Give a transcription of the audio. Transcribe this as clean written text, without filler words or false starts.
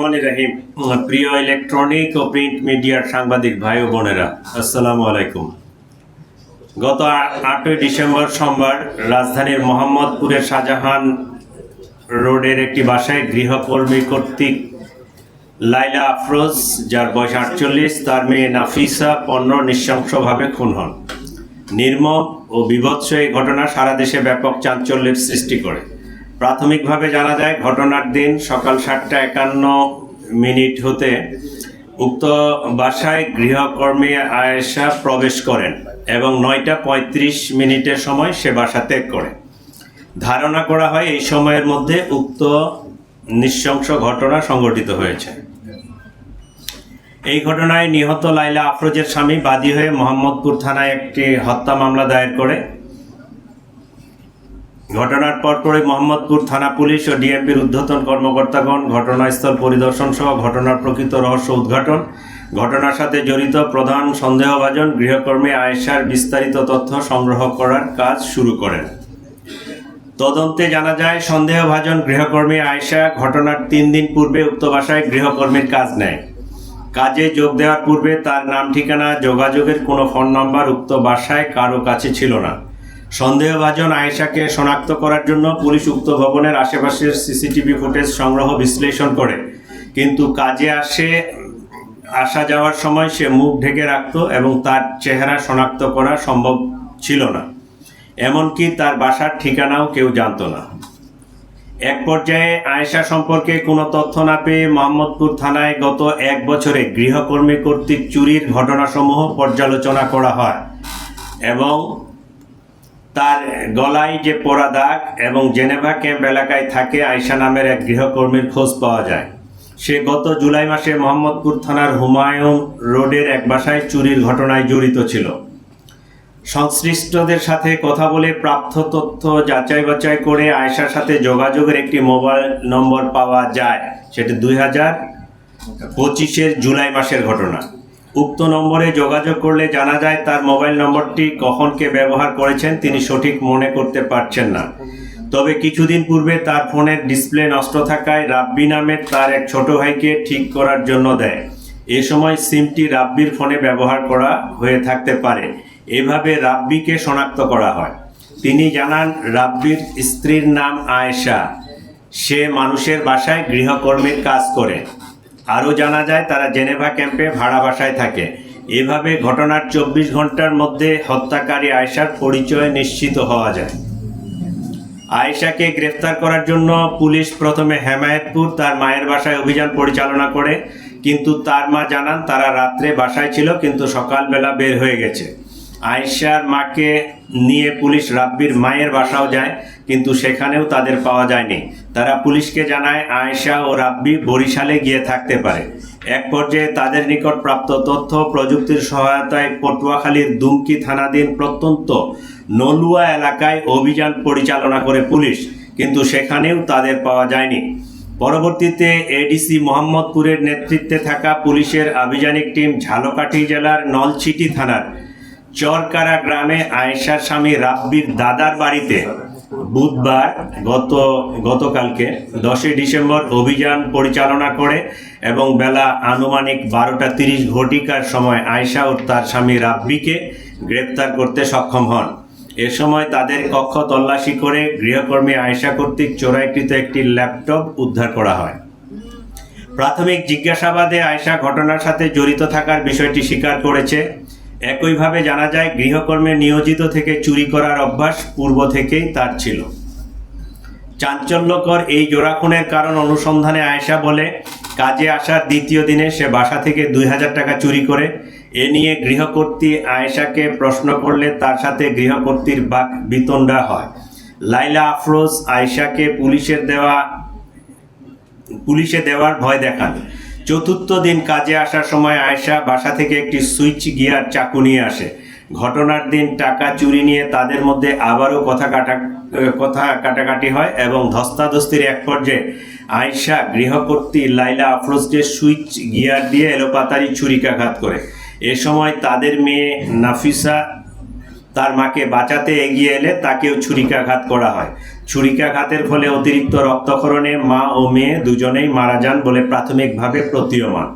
রহিম। প্রিয় ইলেকট্রনিক ও প্রিন্ট মিডিয়ার সাংবাদিক ভাই ও বোনেরা, আসসালামু আলাইকুম। গত 8ই ডিসেম্বর সোমবার রাজধানীর মোহাম্মদপুরের শাহজাহান রোডের একটি বাসায় গৃহকর্মী কর্তৃক লাইলা আফরোজ, যার বয়স 48, তার মেয়ে নাফিসা 15 নৃশংসভাবে খুন হন। নির্মম ও বীভৎস এই ঘটনা সারা দেশে ব্যাপক চাঞ্চল্যের সৃষ্টি করে। প্রাথমিকভাবে জানা যায়, ঘটনার দিন সকাল 7:51 হতে উক্ত বাসায় গৃহকর্মী আয়েশা প্রবেশ করেন এবং 9:35 সময় সে বাসা ত্যাগ করে। ধারণা করা হয় এই সময়ের মধ্যে উক্ত নৃশংস ঘটনা সংঘটিত হয়েছে। এই ঘটনায় নিহত লাইলা আফরোজের স্বামী বাদী হয়ে মোহাম্মদপুর থানায় একটি হত্যা মামলা দায়ের করে। ঘটনার পরপরই মোহাম্মদপুর থানা পুলিশ ও ডিএমপির ঊর্ধ্বতন কর্মকর্তাগণ ঘটনাস্থল পরিদর্শন সহ ঘটনার প্রকৃত রহস্য উদ্ঘাটন, ঘটনার সাথে জড়িত প্রধান সন্দেহভাজন গৃহকর্মী আয়েশার বিস্তারিত তথ্য সংগ্রহ করার কাজ শুরু করেন। তদন্তে জানা যায়, সন্দেহভাজন গৃহকর্মী আয়েশা ঘটনার 3 দিন পূর্বে উক্ত বাসায় গৃহকর্মীর কাজ নেয়। কাজে যোগ দেওয়ার পূর্বে তার নাম, ঠিকানা, যোগাযোগের কোনো ফোন নম্বর উক্ত বাসায় কারো কাছে ছিল না। সন্দেহভাজন আয়েশাকে শনাক্ত করার জন্য পুলিশ উক্ত ভবনের আশেপাশের সিসিটিভি ফুটেজ সংগ্রহ বিশ্লেষণ করে, কিন্তু কাজে আসা যাওয়ার সময় সে মুখ ঢেকে রাখত এবং তার চেহারা শনাক্ত করা সম্ভব ছিল না। এমনকি তার বাসার ঠিকানাও কেউ জানত না। এক পর্যায়ে আয়েশা সম্পর্কে কোনো তথ্য না পেয়ে মোহাম্মদপুর থানায় গত 1 বছরে গৃহকর্মী কর্তৃক চুরির ঘটনাসমূহ পর্যালোচনা করা হয় এবং তার গলায় যে পোড়া দাগ এবং জেনেভা ক্যাম্প এলাকায় থাকে আয়েশা নামের এক গৃহকর্মীর খোঁজ পাওয়া যায়। সে গত জুলাই মাসে মোহাম্মদপুর থানার হুমায়ুন রোডের এক বাসায় চুরির ঘটনায় জড়িত ছিল। সংশ্লিষ্টদের সাথে কথা বলে প্রাপ্ত তথ্য যাচাই বাছাই করে আয়েশার সাথে যোগাযোগের একটি মোবাইল নম্বর পাওয়া যায়। সেটি 2025-এর জুলাই মাসের ঘটনা। উক্ত নম্বরে যোগাযোগ করলে জানা যায়, তার মোবাইল নম্বরটি কখন কে ব্যবহার করেছেন তিনি সঠিক মনে করতে পারছেন না। তবে কিছুদিন পূর্বে তার ফোনের ডিসপ্লে নষ্ট থাকায় রাব্বি নামের তার এক ছোট ভাইকে ঠিক করার জন্য দেয়। এ সময় সিমটি রাব্বির ফোনে ব্যবহার করা হয়ে থাকতে পারে। এভাবে রাব্বিকে শনাক্ত করা হয়। তিনি জানান, রাব্বির স্ত্রীর নাম আয়েশা, সে মানুষের বাসায় গৃহকর্মীর কাজ করে। আরও জানা যায়, তারা জেনেভা ক্যাম্পে ভাড়া বাসায় থাকে। এভাবে ঘটনার 24 ঘন্টার মধ্যে হত্যাকারী আয়েশার পরিচয় নিশ্চিত হওয়া যায়। আয়েশাকে গ্রেফতার করার জন্য পুলিশ প্রথমে হেমায়েতপুর তার মায়ের বাসায় অভিযান পরিচালনা করে, কিন্তু তার মা জানান তারা রাত্রে বাসায় ছিল কিন্তু সকালবেলা বের হয়ে গেছে। আয়েশার মাকে নিয়ে পুলিশ রাব্বির মায়ের বাসাও যায়, কিন্তু সেখানেও তাদের পাওয়া যায়নি। তারা পুলিশকে জানায় আয়েশা ও রাব্বি বরিশালে গিয়ে থাকতে পারে। এক পর্যায়ে তাদের নিকট প্রাপ্ত তথ্য প্রযুক্তির সহায়তায় পটুয়াখালীর দুমকি থানাধীন প্রত্যন্ত নলুয়া এলাকায় অভিযান পরিচালনা করে পুলিশ, কিন্তু সেখানেও তাদের পাওয়া যায়নি। পরবর্তীতে এডিসি মোহাম্মদপুরের নেতৃত্বে থাকা পুলিশের আভিযানিক টিম ঝালকাঠি জেলার নলছিটি থানার চরকারা গ্রামে আয়েশার স্বামী রাব্বির দাদার বাড়িতে বুধবার গতকালকে 10 ডিসেম্বর অভিযান পরিচালনা করে এবং বেলা আনুমানিক 12:30 সময় আয়েশা ও তার স্বামী রাব্বিকে গ্রেপ্তার করতে সক্ষম হন। এ সময় তাদের কক্ষ তল্লাশি করে গৃহকর্মী আয়েশা কর্তৃক চোরাইকৃত একটি ল্যাপটপ উদ্ধার করা হয়। প্রাথমিক জিজ্ঞাসাবাদে আয়েশা ঘটনার সাথে জড়িত থাকার বিষয়টি স্বীকার করেছে। একইভাবে জানা যায়, গৃহকর্মে নিয়োজিত থেকে চুরি করার অভ্যাস পূর্ব থেকেই তার ছিল। চাঞ্চল্যকর এই জোড়া খুনের কারণ অনুসন্ধানে আয়েশা বলে, কাজে আসার দ্বিতীয় দিনে সে বাসা থেকে 2000 টাকা চুরি করে। এ নিয়ে গৃহকর্ত্রী আয়েশাকে প্রশ্ন করলে তার সাথে গৃহকর্ত্রীর বাক বিতণ্ডা হয়। লাইলা আফরোজ আয়েশাকে পুলিশে দেওয়ার ভয় দেখান। চতুর্থ দিন কাজে আসার সময় আয়েশা বাসা থেকে একটি সুইচ গিয়ার চাকু নিয়ে আসে। ঘটনার দিন টাকা চুরি নিয়ে তাদের মধ্যে আবারও কথা কাটাকাটি হয় এবং ধস্তাধস্তির এক পর্যায়ে আয়েশা গৃহকর্ত্রী লাইলা আফরোজকে সুইচ গিয়ার দিয়ে এলোপাতাড়ি ছুরিকাঘাত করে। এ সময় তাদের মেয়ে নাফিসা তার মাকে বাঁচাতে এগিয়ে এলে তাকেও ছুরিকাঘাত করা হয়। ছুরিকাঘাতের ফলে অতিরিক্ত রক্তক্ষরণে মা ও মেয়ে দুজনেই মারা যান বলে প্রাথমিকভাবে প্রতীয়মান।